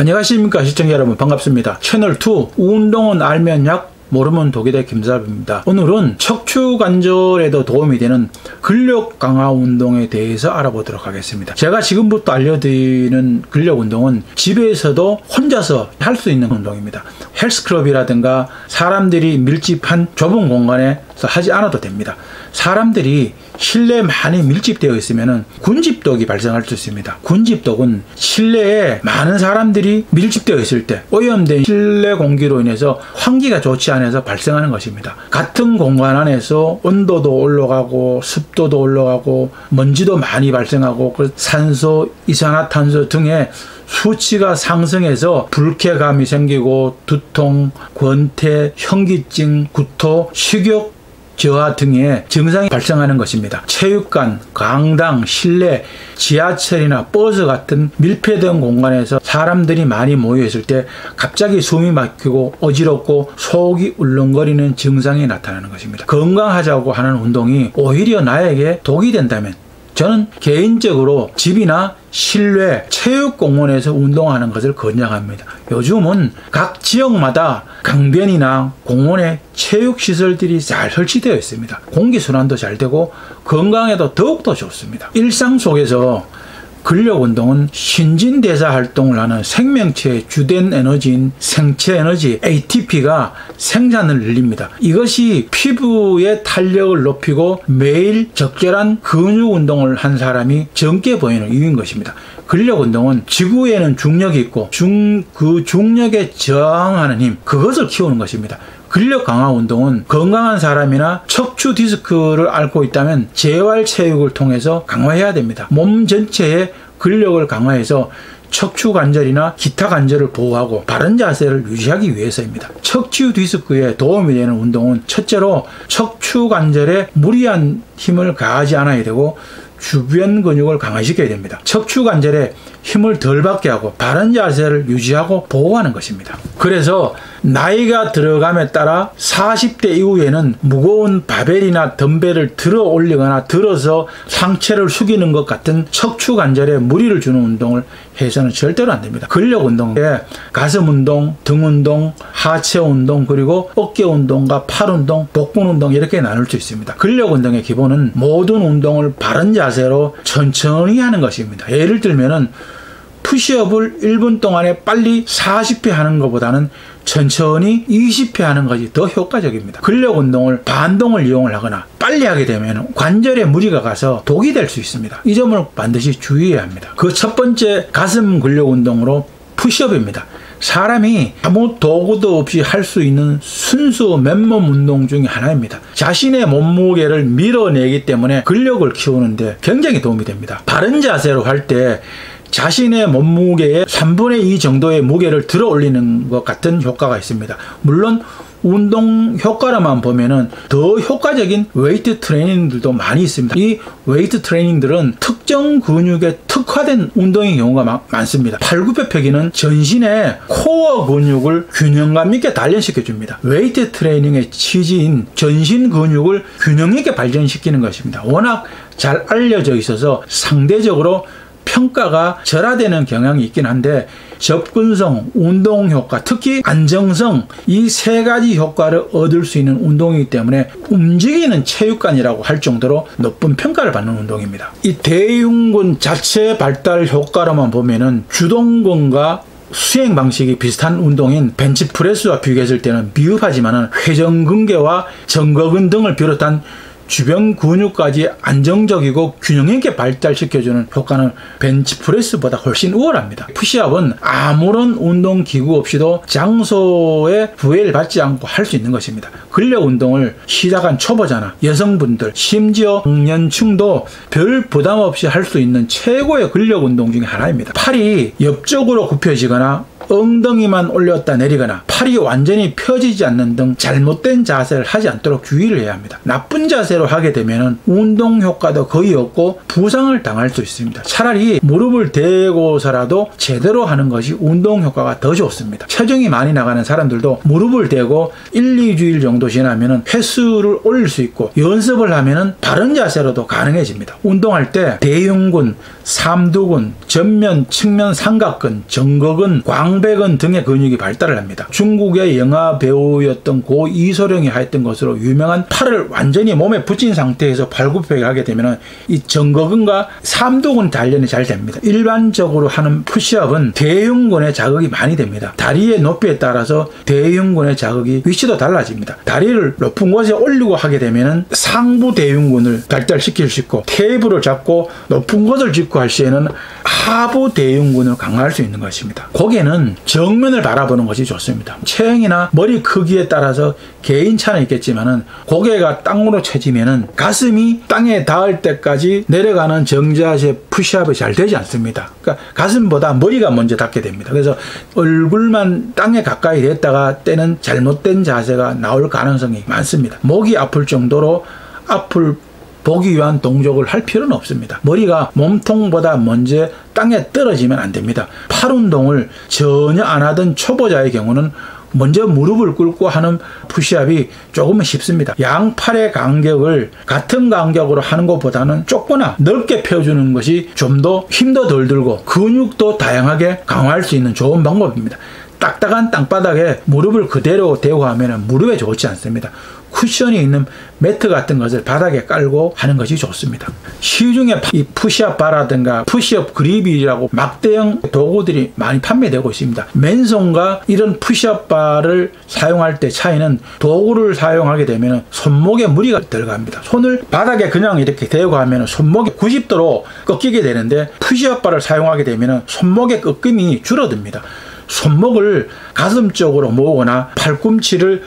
안녕하십니까 시청자 여러분, 반갑습니다. 채널2 운동은 알면 약 모르면 독이다 김사부입니다. 오늘은 척추관절에도 도움이 되는 근력 강화 운동에 대해서 알아보도록 하겠습니다. 제가 지금부터 알려드리는 근력 운동은 집에서도 혼자서 할 수 있는 운동입니다. 헬스클럽이라든가 사람들이 밀집한 좁은 공간에서 하지 않아도 됩니다. 사람들이 실내에 많이 밀집되어 있으면 군집독이 발생할 수 있습니다. 군집독은 실내에 많은 사람들이 밀집되어 있을 때 오염된 실내 공기로 인해서 환기가 좋지 않아서 발생하는 것입니다. 같은 공간 안에서 온도도 올라가고 습도도 올라가고 먼지도 많이 발생하고 산소, 이산화탄소 등의 수치가 상승해서 불쾌감이 생기고 두통, 권태, 현기증, 구토, 식욕 저하 등의 증상이 발생하는 것입니다. 체육관, 강당, 실내, 지하철이나 버스 같은 밀폐된 공간에서 사람들이 많이 모여 있을 때 갑자기 숨이 막히고 어지럽고 속이 울렁거리는 증상이 나타나는 것입니다. 건강하자고 하는 운동이 오히려 나에게 독이 된다면 저는 개인적으로 집이나 실외 체육공원에서 운동하는 것을 권장합니다. 요즘은 각 지역마다 강변이나 공원에 체육시설들이 잘 설치되어 있습니다. 공기순환도 잘 되고 건강에도 더욱더 좋습니다. 일상 속에서 근력운동은 신진대사 활동을 하는 생명체의 주된 에너지인 생체 에너지 ATP가 생산을 늘립니다. 이것이 피부의 탄력을 높이고 매일 적절한 근육 운동을 한 사람이 젊게 보이는 이유인 것입니다. 근력운동은 지구에는 중력이 있고 그 중력에 저항하는 힘, 그것을 키우는 것입니다. 근력 강화 운동은 건강한 사람이나 척추 디스크를 앓고 있다면 재활 체육을 통해서 강화해야 됩니다. 몸 전체의 근력을 강화해서 척추 관절이나 기타 관절을 보호하고 바른 자세를 유지하기 위해서입니다. 척추 디스크에 도움이 되는 운동은 첫째로 척추 관절에 무리한 힘을 가하지 않아야 되고 주변 근육을 강화시켜야 됩니다. 척추 관절에 힘을 덜 받게 하고 바른 자세를 유지하고 보호하는 것입니다. 그래서 나이가 들어감에 따라 40대 이후에는 무거운 바벨이나 덤벨을 들어 올리거나 들어서 상체를 숙이는 것 같은 척추 관절에 무리를 주는 운동을 해서는 절대로 안 됩니다. 근력 운동에 가슴 운동, 등 운동, 하체 운동, 그리고 어깨 운동과 팔 운동, 복근 운동 이렇게 나눌 수 있습니다. 근력 운동의 기본은 모든 운동을 바른 자세로 천천히 하는 것입니다. 예를 들면은 푸시업을 1분 동안에 빨리 40회 하는 것보다는 천천히 20회 하는 것이 더 효과적입니다. 근력 운동을 반동을 이용을 하거나 빨리 하게 되면 관절에 무리가 가서 독이 될 수 있습니다. 이 점을 반드시 주의해야 합니다. 그 첫 번째 가슴 근력 운동으로 푸시업입니다. 사람이 아무 도구도 없이 할 수 있는 순수 맨몸 운동 중에 하나입니다. 자신의 몸무게를 밀어내기 때문에 근력을 키우는데 굉장히 도움이 됩니다. 바른 자세로 할 때 자신의 몸무게의 3분의 2 정도의 무게를 들어 올리는 것 같은 효과가 있습니다. 물론 운동 효과로만 보면은 더 효과적인 웨이트 트레이닝들도 많이 있습니다. 이 웨이트 트레이닝들은 특정 근육에 특화된 운동의 경우가 많습니다. 팔굽혀펴기는 전신의 코어 근육을 균형감 있게 단련시켜 줍니다. 웨이트 트레이닝의 취지인 전신 근육을 균형 있게 발전시키는 것입니다. 워낙 잘 알려져 있어서 상대적으로 평가가 절하되는 경향이 있긴 한데 접근성, 운동 효과, 특히 안정성 이 세 가지 효과를 얻을 수 있는 운동이기 때문에 움직이는 체육관이라고 할 정도로 높은 평가를 받는 운동입니다. 이 대흉근 자체 발달 효과로만 보면은 주동근과 수행 방식이 비슷한 운동인 벤치프레스와 비교했을 때는 미흡하지만 회전근개와 정거근 등을 비롯한 주변 근육까지 안정적이고 균형 있게 발달시켜주는 효과는 벤치프레스보다 훨씬 우월합니다. 푸시업은 아무런 운동기구 없이도 장소에 구애를 받지 않고 할 수 있는 것입니다. 근력 운동을 시작한 초보자나 여성분들, 심지어 청년층도 별 부담 없이 할 수 있는 최고의 근력 운동 중에 하나입니다. 팔이 옆쪽으로 굽혀지거나 엉덩이만 올렸다 내리거나 팔이 완전히 펴지지 않는 등 잘못된 자세를 하지 않도록 주의를 해야 합니다. 나쁜 자세로 하게 되면 운동 효과도 거의 없고 부상을 당할 수 있습니다. 차라리 무릎을 대고서라도 제대로 하는 것이 운동 효과가 더 좋습니다. 체중이 많이 나가는 사람들도 무릎을 대고 1, 2주일 정도 지나면 횟수를 올릴 수 있고 연습을 하면 바른 자세로도 가능해집니다. 운동할 때 대흉근, 삼두근, 전면, 측면 삼각근, 정거근, 광배근 등의 근육이 발달을 합니다. 중국의 영화 배우였던 고 이소룡이 했던 것으로 유명한 팔을 완전히 몸에 붙인 상태에서 발굽혀를 하게 되면 이 정거근과 삼두근 단련이 잘 됩니다. 일반적으로 하는 푸시업은 대흉근에 자극이 많이 됩니다. 다리의 높이에 따라서 대흉근의 자극이 위치도 달라집니다. 다리를 높은 곳에 올리고 하게 되면 상부 대흉근을 발달시킬 수 있고 테이블을 잡고 높은 곳을 짚고 할 시에는 하부 대흉근을 강화할 수 있는 것입니다. 고개는 정면을 바라보는 것이 좋습니다. 체형이나 머리 크기에 따라서 개인차는 있겠지만은 고개가 땅으로 쳐지면은 가슴이 땅에 닿을 때까지 내려가는 정자세 푸시업이 잘 되지 않습니다. 그러니까 가슴보다 머리가 먼저 닿게 됩니다. 그래서 얼굴만 땅에 가까이 됐다가 때는 잘못된 자세가 나올 가능성이 많습니다. 목이 아플 정도로 앞을 보기 위한 동작을 할 필요는 없습니다. 머리가 몸통보다 먼저 땅에 떨어지면 안 됩니다. 팔 운동을 전혀 안 하던 초보자의 경우는 먼저 무릎을 꿇고 하는 푸시업이 조금은 쉽습니다. 양팔의 간격을 같은 간격으로 하는 것보다는 좁거나 넓게 펴주는 것이 좀 더 힘도 덜 들고 근육도 다양하게 강화할 수 있는 좋은 방법입니다. 딱딱한 땅바닥에 무릎을 그대로 대고 하면 무릎에 좋지 않습니다. 쿠션이 있는 매트 같은 것을 바닥에 깔고 하는 것이 좋습니다. 시중에 이 푸시업 바라든가 푸시업 그립이라고 막대형 도구들이 많이 판매되고 있습니다. 맨손과 이런 푸시업 바를 사용할 때 차이는 도구를 사용하게 되면 손목에 무리가 들어갑니다. 손을 바닥에 그냥 이렇게 대고 하면 손목이 90도로 꺾이게 되는데 푸시업 바를 사용하게 되면 손목의 꺾임이 줄어듭니다. 손목을 가슴 쪽으로 모으거나 팔꿈치를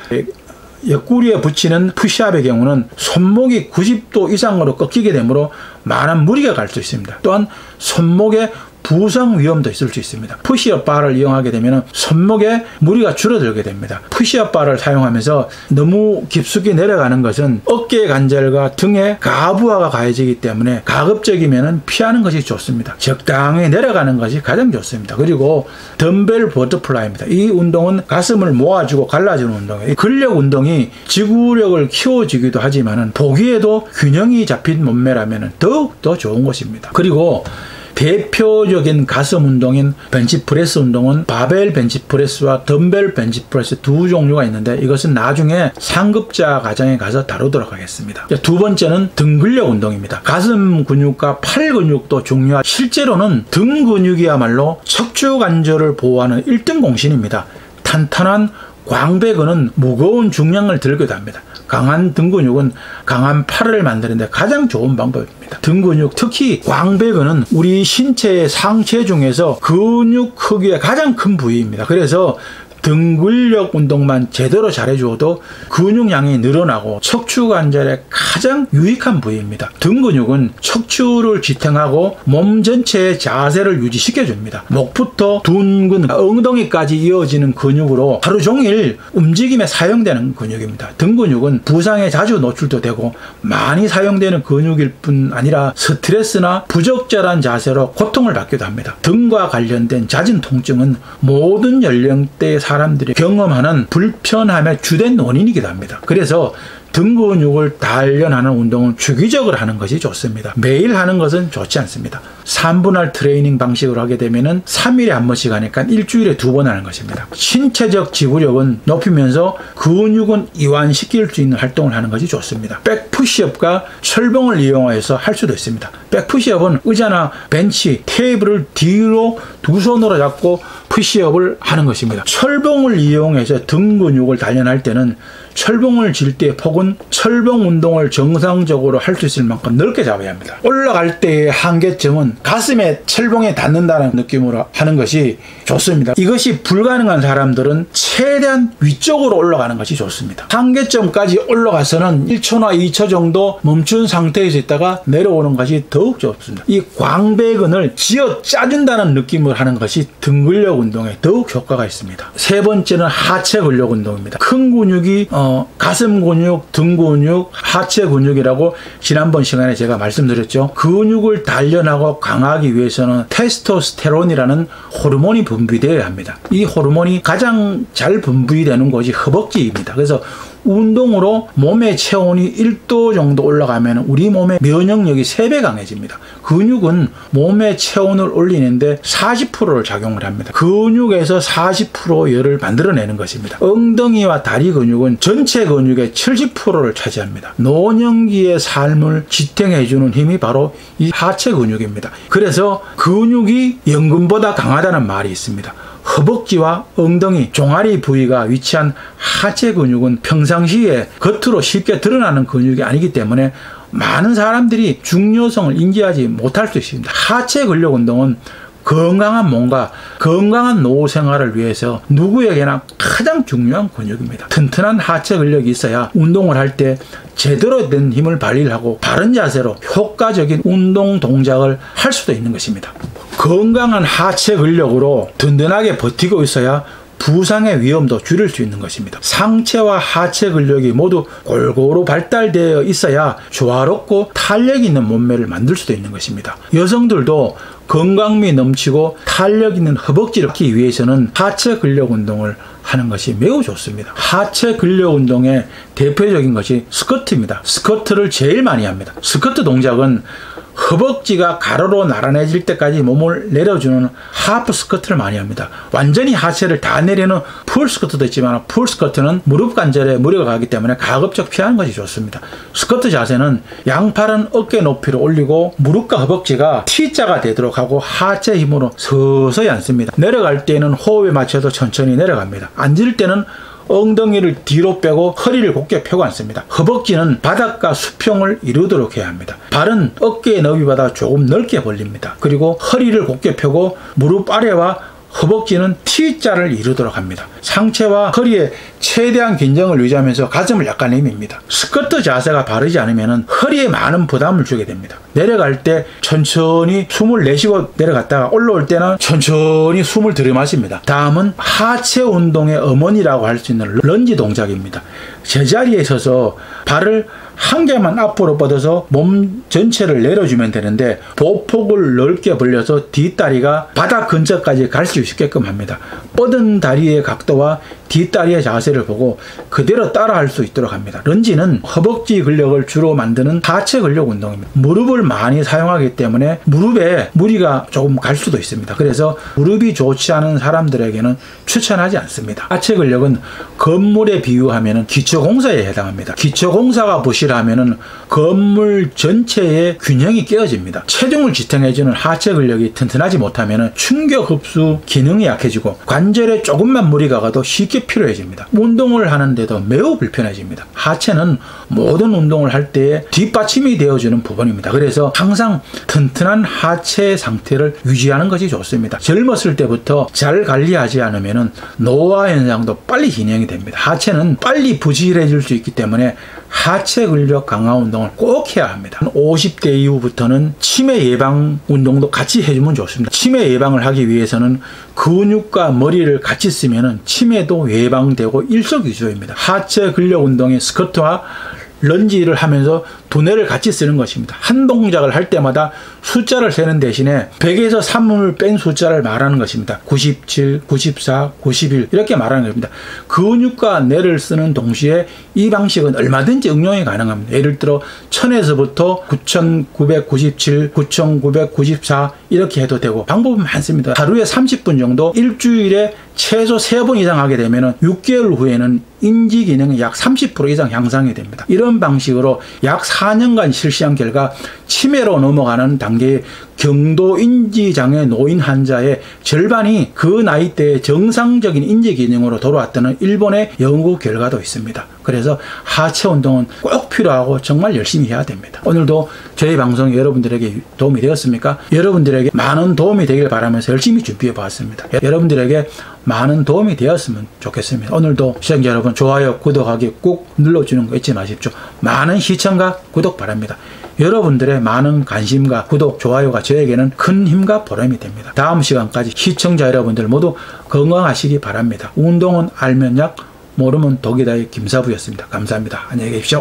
옆구리에 붙이는 푸시업의 경우는 손목이 90도 이상으로 꺾이게 되므로 많은 무리가 갈 수 있습니다. 또한 손목에 부상 위험도 있을 수 있습니다. 푸시업 바를 이용하게 되면 손목에 무리가 줄어들게 됩니다. 푸시업 바를 사용하면서 너무 깊숙이 내려가는 것은 어깨 관절과 등에 가부하가 가해지기 때문에 가급적이면 피하는 것이 좋습니다. 적당히 내려가는 것이 가장 좋습니다. 그리고 덤벨 버터플라이입니다. 이 운동은 가슴을 모아주고 갈라주는 운동이에요. 근력 운동이 지구력을 키워주기도 하지만 보기에도 균형이 잡힌 몸매라면 더욱더 좋은 것입니다. 그리고 대표적인 가슴 운동인 벤치프레스 운동은 바벨 벤치프레스와 덤벨 벤치프레스 두 종류가 있는데 이것은 나중에 상급자 과정에 가서 다루도록 하겠습니다. 두 번째는 등 근력 운동입니다. 가슴 근육과 팔 근육도 중요하고 실제로는 등 근육이야말로 척추 관절을 보호하는 1등 공신입니다. 탄탄한 광배근은 무거운 중량을 들기도 합니다. 강한 등 근육은 강한 팔을 만드는 데 가장 좋은 방법입니다. 등 근육, 특히 광배근은 우리 신체의 상체 중에서 근육 크기의 가장 큰 부위입니다. 그래서 등 근력 운동만 제대로 잘해주어도 근육량이 늘어나고 척추 관절에 가장 유익한 부위입니다. 등 근육은 척추를 지탱하고 몸 전체의 자세를 유지시켜줍니다. 목부터 둔근, 엉덩이까지 이어지는 근육으로 하루 종일 움직임에 사용되는 근육입니다. 등 근육은 부상에 자주 노출도 되고 많이 사용되는 근육일 뿐 아니라 스트레스나 부적절한 자세로 고통을 받기도 합니다. 등과 관련된 잦은 통증은 모든 연령대의 사람들이 경험하는 불편함의 주된 원인이기도 합니다. 그래서 등 근육을 단련하는 운동은 주기적으로 하는 것이 좋습니다. 매일 하는 것은 좋지 않습니다. 3분할 트레이닝 방식으로 하게 되면 3일에 한 번씩 하니까 일주일에 2번 하는 것입니다. 신체적 지구력은 높이면서 근육은 이완시킬 수 있는 활동을 하는 것이 좋습니다. 백푸시업과 철봉을 이용해서 할 수도 있습니다. 백푸시업은 의자나 벤치, 테이블을 뒤로 두 손으로 잡고 푸시업을 하는 것입니다. 철봉을 이용해서 등 근육을 단련할 때는 철봉을 질 때 폭은 철봉 운동을 정상적으로 할 수 있을 만큼 넓게 잡아야 합니다. 올라갈 때의 한계점은 가슴에 철봉에 닿는다는 느낌으로 하는 것이 좋습니다. 이것이 불가능한 사람들은 최대한 위쪽으로 올라가는 것이 좋습니다. 한계점까지 올라가서는 1초나 2초 정도 멈춘 상태에서 있다가 내려오는 것이 더욱 좋습니다. 이 광배근을 쥐어 짜준다는 느낌을 하는 것이 등 근력 운동에 더욱 효과가 있습니다. 세 번째는 하체 근력 운동입니다. 큰 근육이 가슴 근육, 등 근육, 하체 근육이라고 지난번 시간에 제가 말씀드렸죠. 근육을 단련하고 강하기 위해서는 테스토스테론이라는 호르몬이 분비되어야 합니다. 이 호르몬이 가장 잘 분비되는 곳이 허벅지입니다. 그래서 운동으로 몸의 체온이 1도 정도 올라가면 우리 몸의 면역력이 3배 강해집니다. 근육은 몸의 체온을 올리는데 40%를 작용을 합니다. 근육에서 40% 열을 만들어내는 것입니다. 엉덩이와 다리 근육은 전체 근육의 70%를 차지합니다. 노년기의 삶을 지탱해주는 힘이 바로 이 하체 근육입니다. 그래서 근육이 연금보다 강하다는 말이 있습니다. 허벅지와 엉덩이, 종아리 부위가 위치한 하체 근육은 평상시에 겉으로 쉽게 드러나는 근육이 아니기 때문에 많은 사람들이 중요성을 인지하지 못할 수 있습니다. 하체 근력 운동은 건강한 몸과 건강한 노후 생활을 위해서 누구에게나 가장 중요한 근육입니다. 튼튼한 하체 근력이 있어야 운동을 할 때 제대로 된 힘을 발휘하고 바른 자세로 효과적인 운동 동작을 할 수도 있는 것입니다. 건강한 하체 근력으로 든든하게 버티고 있어야 부상의 위험도 줄일 수 있는 것입니다. 상체와 하체 근력이 모두 골고루 발달되어 있어야 조화롭고 탄력 있는 몸매를 만들 수도 있는 것입니다. 여성들도 건강미 넘치고 탄력 있는 허벅지를 갖기 위해서는 하체 근력 운동을 하는 것이 매우 좋습니다. 하체 근력 운동의 대표적인 것이 스쿼트입니다. 스쿼트를 제일 많이 합니다. 스쿼트 동작은 허벅지가 가로로 나란해질 때까지 몸을 내려주는 하프 스쿼트를 많이 합니다. 완전히 하체를 다 내리는 풀 스쿼트도 있지만 풀 스쿼트는 무릎 관절에 무리가 가기 때문에 가급적 피하는 것이 좋습니다. 스쿼트 자세는 양팔은 어깨 높이로 올리고 무릎과 허벅지가 T자가 되도록 하고 하체 힘으로 서서히 앉습니다. 내려갈 때는 호흡에 맞춰서 천천히 내려갑니다. 앉을 때는 엉덩이를 뒤로 빼고 허리를 곧게 펴고 앉습니다. 허벅지는 바닥과 수평을 이루도록 해야 합니다. 발은 어깨의 너비보다 조금 넓게 벌립니다. 그리고 허리를 곧게 펴고 무릎 아래와 허벅지는 T자를 이루도록 합니다. 상체와 허리에 최대한 긴장을 유지하면서 가슴을 약간 내밉니다. 스쿼트 자세가 바르지 않으면 허리에 많은 부담을 주게 됩니다. 내려갈 때 천천히 숨을 내쉬고 내려갔다가 올라올 때는 천천히 숨을 들이마십니다. 다음은 하체 운동의 어머니라고 할 수 있는 런지 동작입니다. 제자리에 서서 발을 한 개만 앞으로 뻗어서 몸 전체를 내려주면 되는데 보폭을 넓게 벌려서 뒷다리가 바닥 근처까지 갈 수 있게끔 합니다. 뻗은 다리의 각도와 뒷다리의 자세를 보고 그대로 따라할 수 있도록 합니다. 런지는 허벅지 근력을 주로 만드는 하체 근력 운동입니다. 무릎을 많이 사용하기 때문에 무릎에 무리가 조금 갈 수도 있습니다. 그래서 무릎이 좋지 않은 사람들에게는 추천하지 않습니다. 하체 근력은 건물에 비유하면 기초공사에 해당합니다. 기초공사가 부실하면 건물 전체의 균형이 깨어집니다. 체중을 지탱해주는 하체 근력이 튼튼하지 못하면 충격 흡수 기능이 약해지고 관절에 조금만 무리가 가도 쉽게 피로해집니다. 운동을 하는데도 매우 불편해집니다. 하체는 모든 운동을 할 때에 뒷받침이 되어주는 부분입니다. 그래서 항상 튼튼한 하체 상태를 유지하는 것이 좋습니다. 젊었을 때부터 잘 관리하지 않으면 노화 현상도 빨리 진행이 됩니다. 하체는 빨리 부실해질 수 있기 때문에 하체 근력 강화 운동을 꼭 해야 합니다. 50대 이후부터는 치매 예방 운동도 같이 해주면 좋습니다. 치매 예방을 하기 위해서는 근육과 머리를 같이 쓰면 치매도 예방되고 일석이조입니다. 하체 근력 운동의 스쿼트와 런지를 하면서 두뇌를 같이 쓰는 것입니다. 한 동작을 할 때마다 숫자를 세는 대신에 100에서 3을 뺀 숫자를 말하는 것입니다. 97, 94, 91 이렇게 말하는 겁니다. 근육과 뇌를 쓰는 동시에 이 방식은 얼마든지 응용이 가능합니다. 예를 들어 1000에서부터 9997, 9994 이렇게 해도 되고 방법은 많습니다. 하루에 30분 정도 일주일에 최소 3번 이상 하게 되면 6개월 후에는 인지 기능이 약 30% 이상 향상이 됩니다. 이런 방식으로 약 4년간 실시한 결과 치매로 넘어가는 단계의 경도 인지장애 노인 환자의 절반이 그 나이대에 정상적인 인지 기능으로 돌아왔다는 일본의 연구 결과도 있습니다. 그래서 하체 운동은 꼭 필요하고 정말 열심히 해야 됩니다. 오늘도 저희 방송이 여러분들에게 도움이 되었습니까? 여러분들에게 많은 도움이 되길 바라면서 열심히 준비해 봤습니다. 여러분들에게 많은 도움이 되었으면 좋겠습니다. 오늘도 시청자 여러분, 좋아요, 구독하기 꼭 눌러주는 거 잊지 마십시오. 많은 시청과 구독 바랍니다. 여러분들의 많은 관심과 구독, 좋아요가 저에게는 큰 힘과 보람이 됩니다. 다음 시간까지 시청자 여러분들 모두 건강하시기 바랍니다. 운동은 알면 약, 모르면 독이다의 김사부였습니다. 감사합니다. 안녕히 계십시오.